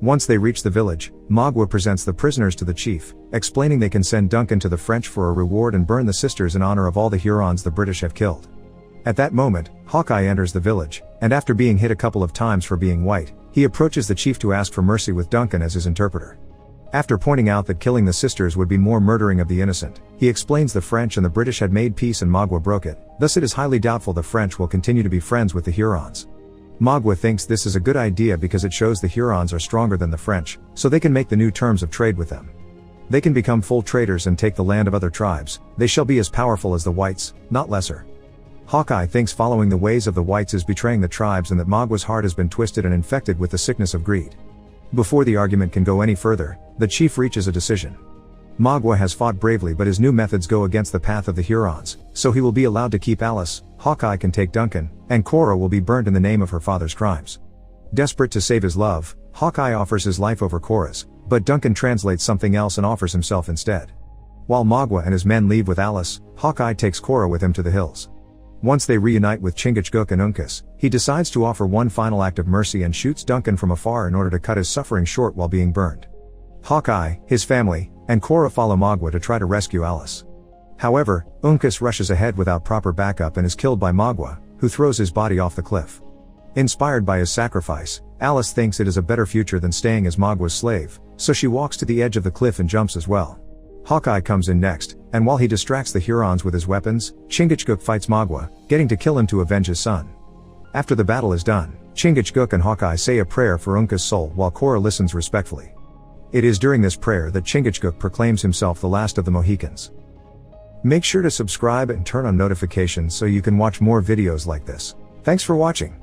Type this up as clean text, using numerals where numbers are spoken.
Once they reach the village, Magua presents the prisoners to the chief, explaining they can send Duncan to the French for a reward and burn the sisters in honor of all the Hurons the British have killed. At that moment, Hawkeye enters the village, and after being hit a couple of times for being white, he approaches the chief to ask for mercy with Duncan as his interpreter. After pointing out that killing the sisters would be more murdering of the innocent, he explains the French and the British had made peace and Magua broke it, thus it is highly doubtful the French will continue to be friends with the Hurons. Magua thinks this is a good idea because it shows the Hurons are stronger than the French, so they can make the new terms of trade with them. They can become full traders and take the land of other tribes, they shall be as powerful as the whites, not lesser. Hawkeye thinks following the ways of the whites is betraying the tribes and that Magua's heart has been twisted and infected with the sickness of greed. Before the argument can go any further, the chief reaches a decision. Magua has fought bravely but his new methods go against the path of the Hurons, so he will be allowed to keep Alice, Hawkeye can take Duncan, and Cora will be burnt in the name of her father's crimes. Desperate to save his love, Hawkeye offers his life over Cora's, but Duncan translates something else and offers himself instead. While Magua and his men leave with Alice, Hawkeye takes Cora with him to the hills. Once they reunite with Chingachgook and Uncas, he decides to offer one final act of mercy and shoots Duncan from afar in order to cut his suffering short while being burned. Hawkeye, his family, and Cora follow Magua to try to rescue Alice. However, Uncas rushes ahead without proper backup and is killed by Magua, who throws his body off the cliff. Inspired by his sacrifice, Alice thinks it is a better future than staying as Magua's slave, so she walks to the edge of the cliff and jumps as well. Hawkeye comes in next, and while he distracts the Hurons with his weapons, Chingachgook fights Magua, getting to kill him to avenge his son. After the battle is done, Chingachgook and Hawkeye say a prayer for Uncas' soul while Cora listens respectfully. It is during this prayer that Chingachgook proclaims himself the last of the Mohicans. Make sure to subscribe and turn on notifications so you can watch more videos like this. Thanks for watching.